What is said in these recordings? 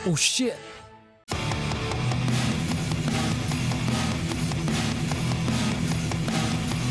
Oh shit.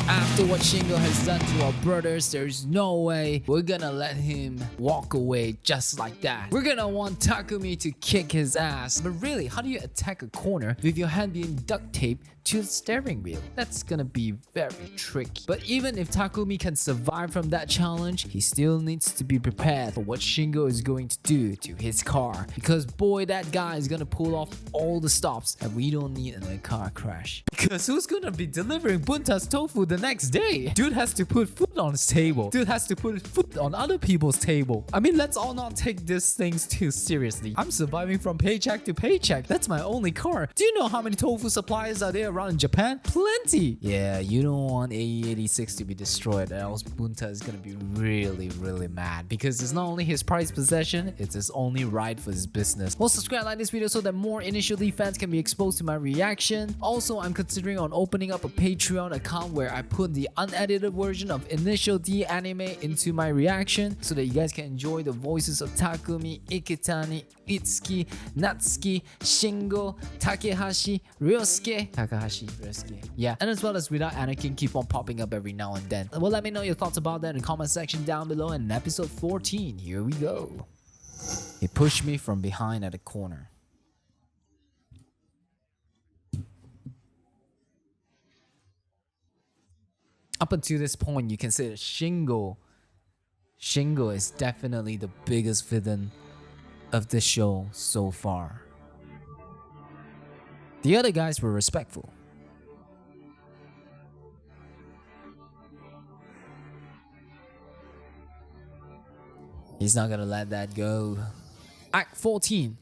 After what Shingo has done to our brothers, there's no way we're gonna let him walk away just like that. We're gonna want Takumi to kick his ass. But really, how do you attack a corner with your hand being duct taped to the steering wheel? That's gonna be very tricky. But even if Takumi can survive from that challenge, he still needs to be prepared for what Shingo is going to do to his car. Because boy, that guy is gonna pull off all the stops and we don't need another car crash. Because who's gonna be delivering Bunta's tofu the next day? Dude has to put food on his table. Dude has to put food on other people's table. I mean, let's all not take these things too seriously. I'm surviving from paycheck to paycheck. That's my only car. Do you know how many tofu suppliers are there around in Japan? Plenty. Yeah, you don't want AE86 to be destroyed, else Bunta is gonna be really mad. Because it's not only his prized possession, it's his only right for his business. Well, subscribe, like this video so that more Initial D fans can be exposed to my reaction. Also, I'm considering on opening up a Patreon account where I put the unedited version of Initial D anime into my reaction so that you guys can enjoy the voices of Takumi, Iketani, Itsuki, Natsuki, Shingo, Takehashi, Ryosuke. Yeah, and as well as without Anakin keep on popping up every now and then. Well, let me know your thoughts about that in the comment section down below. And in episode 14, here we go. He pushed me from behind at a corner. Up until this point, you can say that Shingo is definitely the biggest villain of the show so far. The other guys were respectful. He's not gonna let that go. Act 14,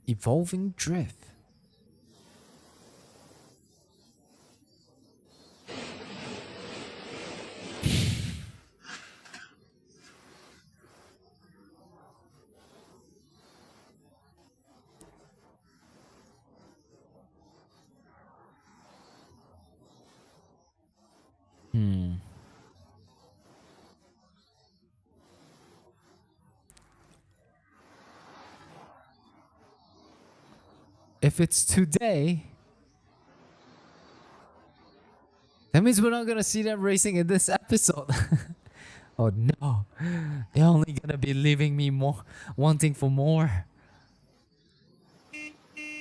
Evolving Drift. If it's today, that means we're not gonna see them racing in this episode. Oh no, they're only gonna be leaving me more, wanting for more.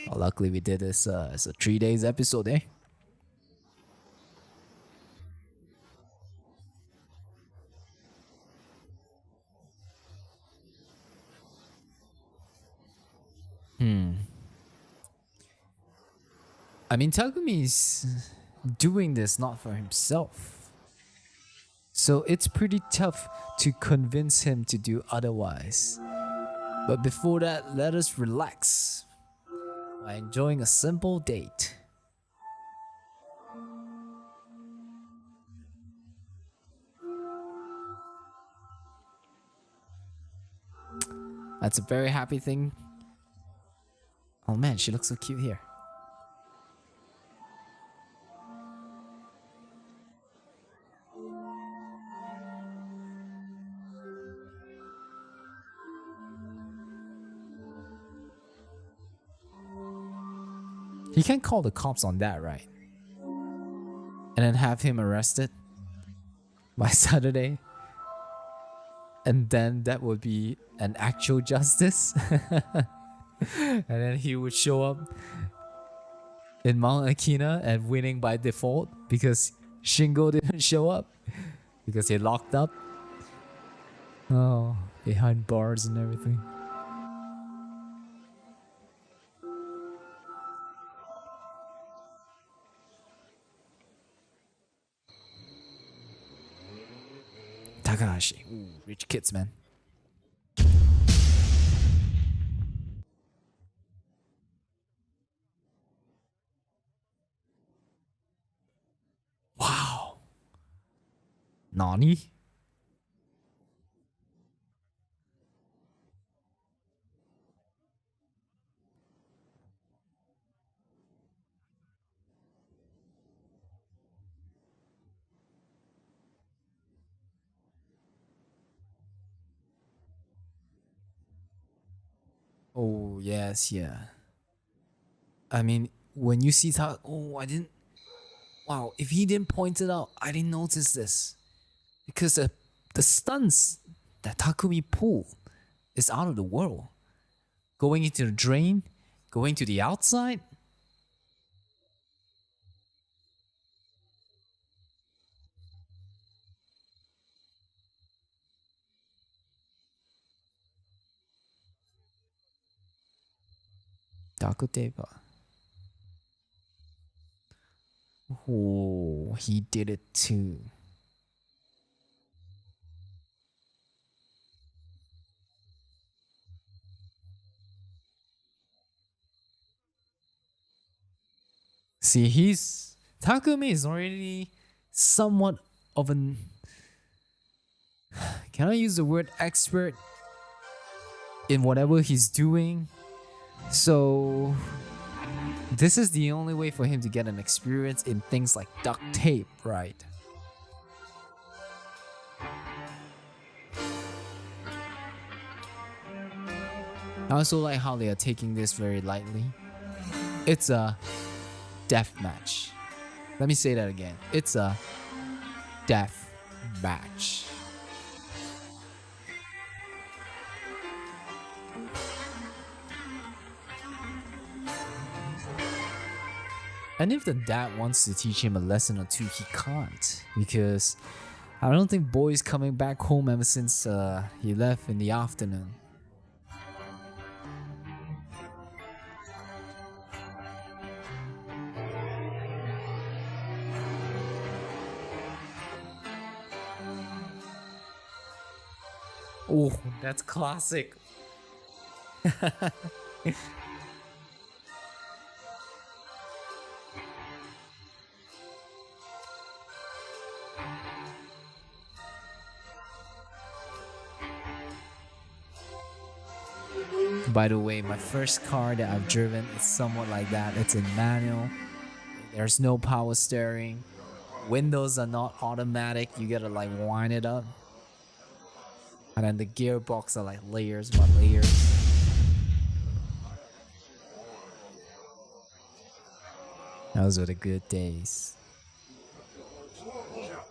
Well, luckily we did this as a 3 days episode, eh? I mean, Takumi's doing this not for himself. So it's pretty tough to convince him to do otherwise. But before that, let us relax by enjoying a simple date. That's a very happy thing. Oh man, she looks so cute here. You can call the cops on that, right? And then have him arrested by Saturday. And then that would be an actual justice. And then he would show up in Mount Akina and winning by default because Shingo didn't show up because he locked up. Oh, behind bars and everything. Takahashi. Ooh, rich kids, man. Wow. Nani? Oh, yes, yeah. I mean, when you see oh, I didn't. Wow, if he didn't point it out, I didn't notice this. Because the stunts that Takumi pulled is out of the world. Going into the drain, going to the outside. Dakoteba. Oh, he did it too. See, Takumi is already somewhat of an, can I use the word expert in whatever he's doing? So this is the only way for him to get an experience in things like duct tape, right? I also like how they are taking this very lightly. It's a death match. Let me say that again. It's a death match. And if the dad wants to teach him a lesson or two, he can't. Because I don't think Boy's coming back home ever since he left in the afternoon. Oh, that's classic. By the way, my first car that I've driven is somewhat like that. It's in manual. There's no power steering. Windows are not automatic. You gotta like wind it up. And then the gearbox are like layers by layers. Those were the good days.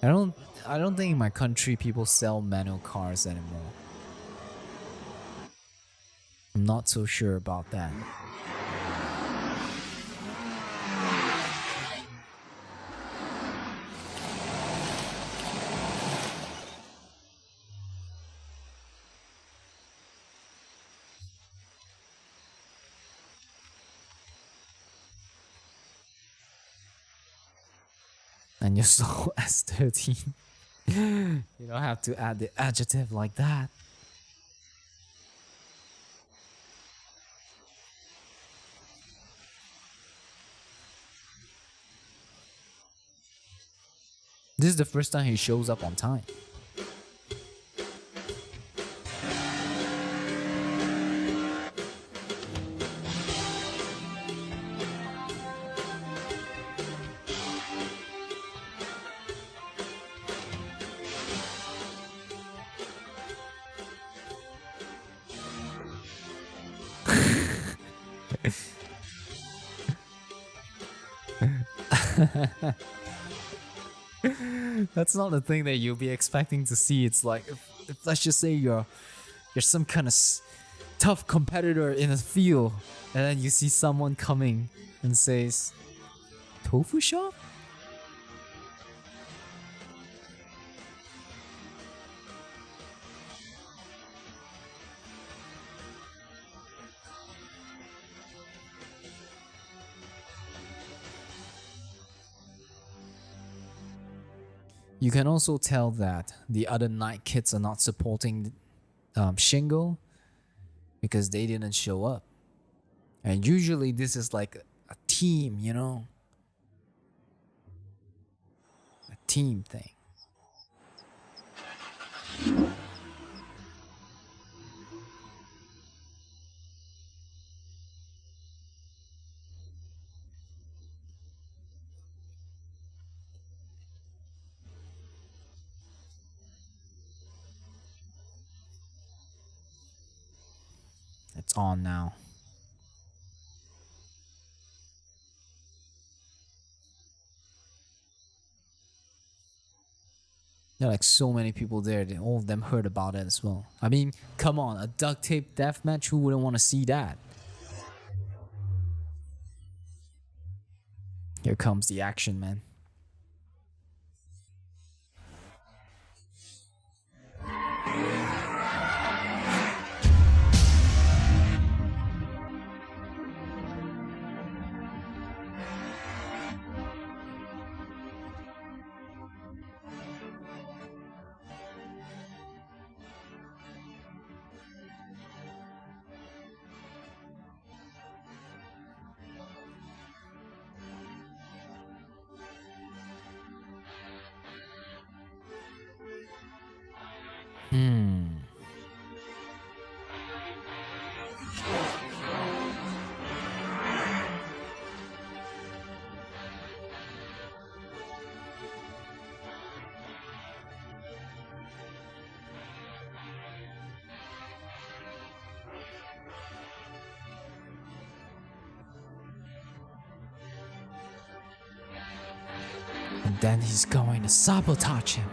I don't I don't think in my country people sell manual cars anymore. I'm not so sure about that. And you're so S13. You don't have to add the adjective like that. This is the first time he shows up on time. That's not the thing that you'll be expecting to see. It's like if let's just say you're some kind of tough competitor in a field, and then you see someone coming and says, "Tofu shop." You can also tell that the other night kids are not supporting Shingo because they didn't show up. And usually this is like a team, you know? A team thing. It's on now. There are like so many people there. All of them heard about it as well. I mean, come on, a duct tape deathmatch. Who wouldn't want to see that? Here comes the action, man. And then he's going to sabotage him.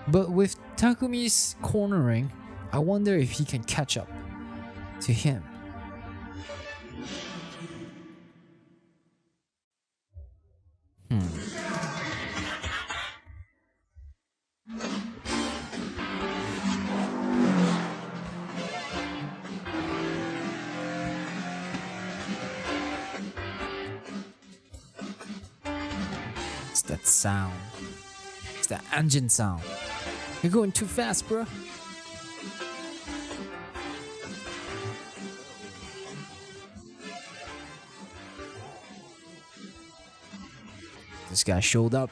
But with Takumi's cornering, I wonder if he can catch up to him. It's that sound. It's that engine sound. You're going too fast, bro. This guy showed up.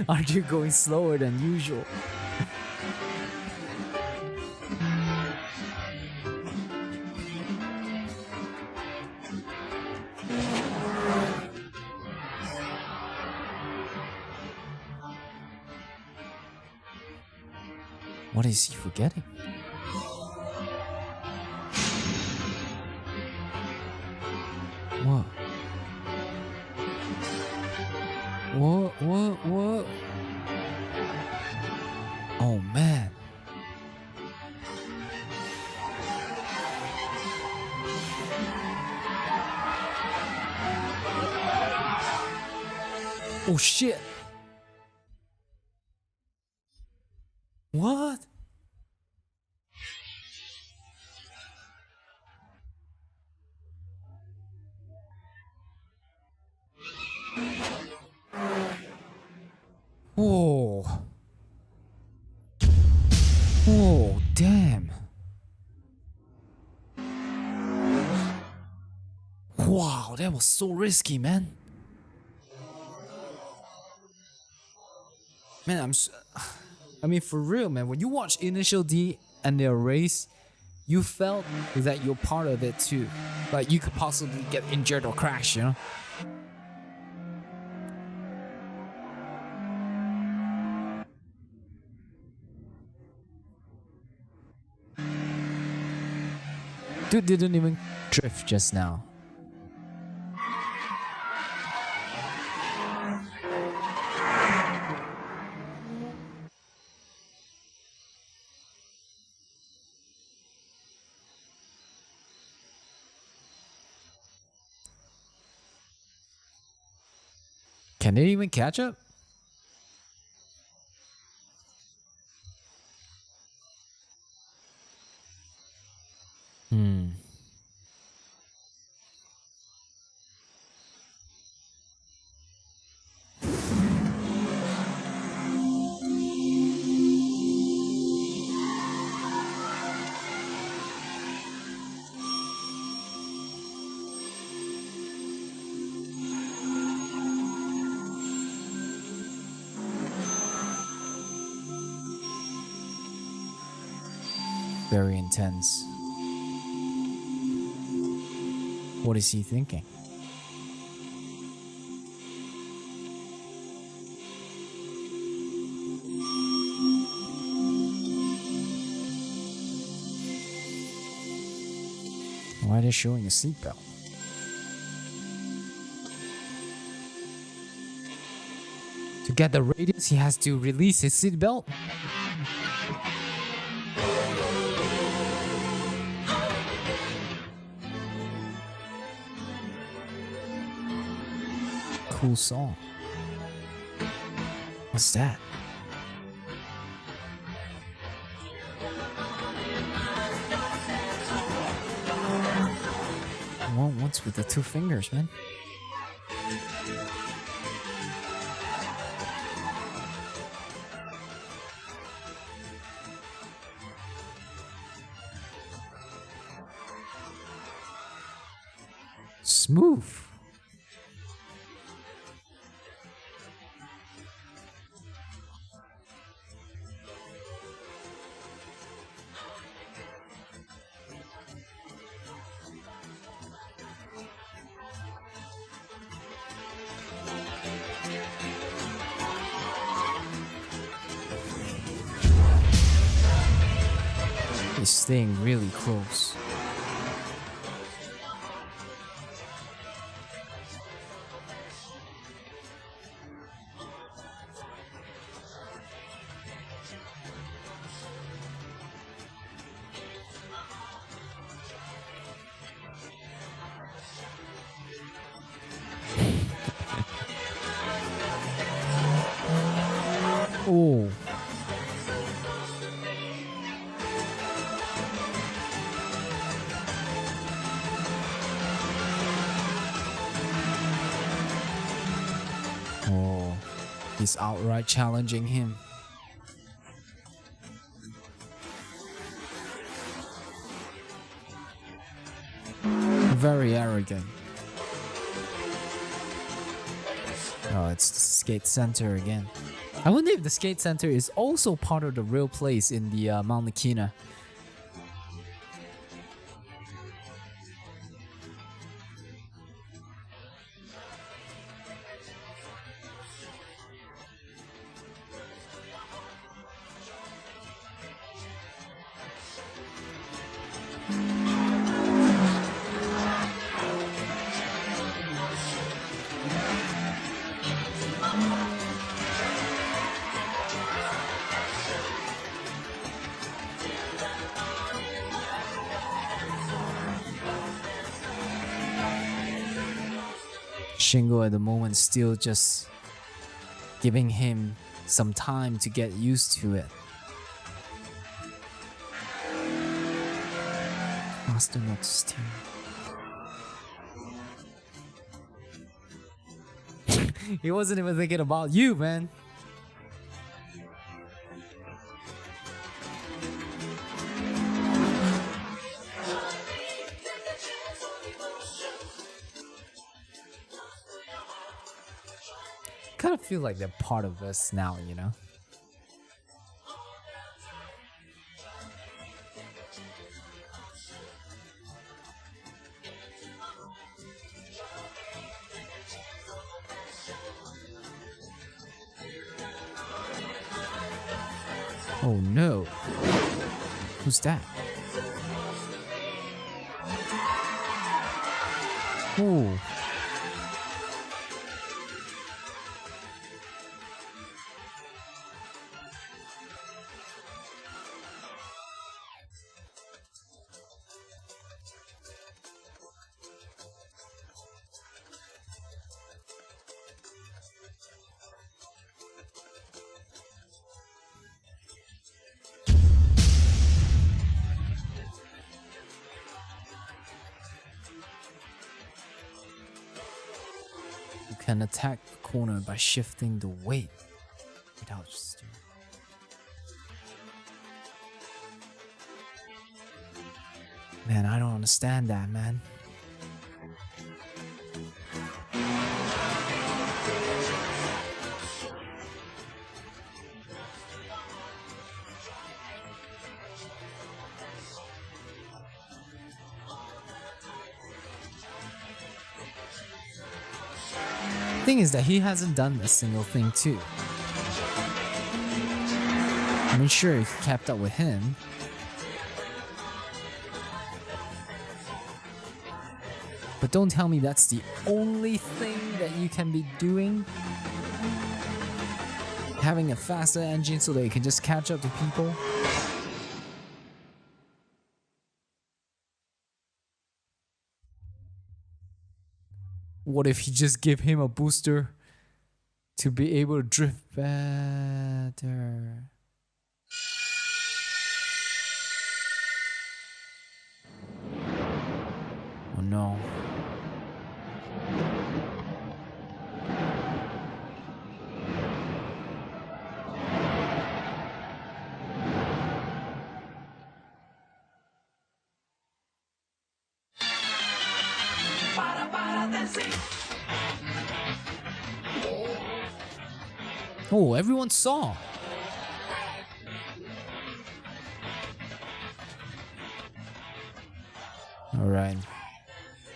Aren't you going slower than usual? What is he forgetting? What? What? Oh man. Oh shit. What? Whoa. Oh, damn. Wow, that was so risky, man. Man, I mean, for real, man. When you watch Initial D and their race, you felt that you're part of it too. Like you could possibly get injured or crash, you know? Dude didn't even drift just now. Can they even catch up? Very intense. What is he thinking? Why are they showing a seatbelt? To get the radius, he has to release his seatbelt. Cool song. What's that? What's with the two fingers, man? Smooth. He's staying really close. Oh. Oh, he's outright challenging him. Very arrogant. Oh, it's the skate center again. I wonder if the skate center is also part of the real place in the Mount Nikina. Shingo at the moment still just giving him some time to get used to it. Faster not to steer. He wasn't even thinking about you, man. Kind of feel like they're part of us now, you know? Oh no. Who's that? Oh. You can attack the corner by shifting the weight without steering. Man, I don't understand that, man. Thing is that he hasn't done a single thing too. I mean, sure, he kept up with him. But don't tell me that's the only thing that you can be doing. Having a faster engine so that you can just catch up to people. What if you just give him a booster to be able to drift better? Oh no. Oh, everyone saw. Alright.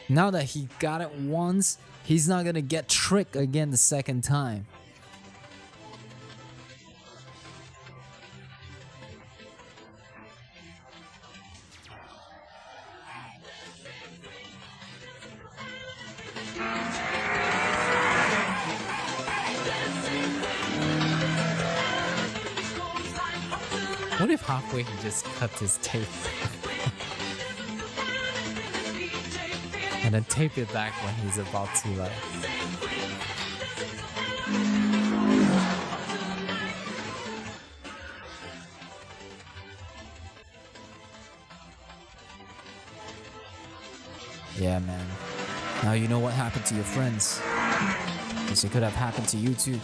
Now that he got it once, he's not gonna get tricked again the second time. What if halfway he just cut his tape and then tape it back when he's about to like... Yeah, man. Now you know what happened to your friends. Because it could have happened to you too.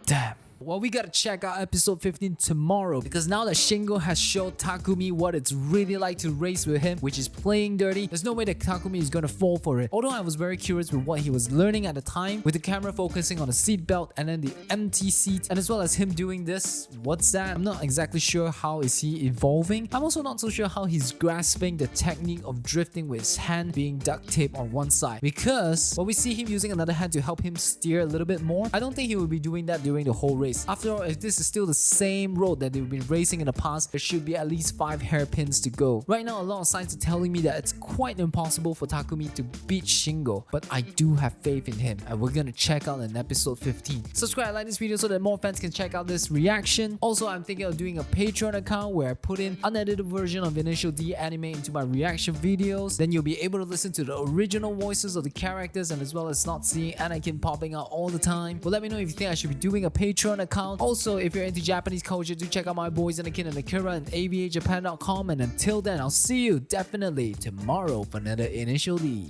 Damn. Well, we gotta check out episode 15 tomorrow, because now that Shingo has showed Takumi what it's really like to race with him, which is playing dirty, there's no way that Takumi is gonna fall for it. Although I was very curious with what he was learning at the time, with the camera focusing on the seat belt and then the empty seat, and as well as him doing this. What's that? I'm not exactly sure how is he evolving. I'm also not so sure how he's grasping the technique of drifting with his hand being duct taped on one side, because when we see him using another hand to help him steer a little bit more, I don't think he will be doing that during the whole race. After all, if this is still the same road that they've been racing in the past, there should be at least 5 hairpins to go. Right now, a lot of signs are telling me that it's quite impossible for Takumi to beat Shingo, but I do have faith in him, and we're gonna check out in episode 15. Subscribe and like this video so that more fans can check out this reaction. Also, I'm thinking of doing a Patreon account where I put in unedited version of Initial D anime into my reaction videos. Then you'll be able to listen to the original voices of the characters, and as well as not seeing Anakin popping out all the time. But let me know if you think I should be doing a Patreon account. Also, if you're into Japanese culture, do check out my boys Anakin and Akira and avajapan.com. And until then, I'll see you definitely tomorrow for another Initial D.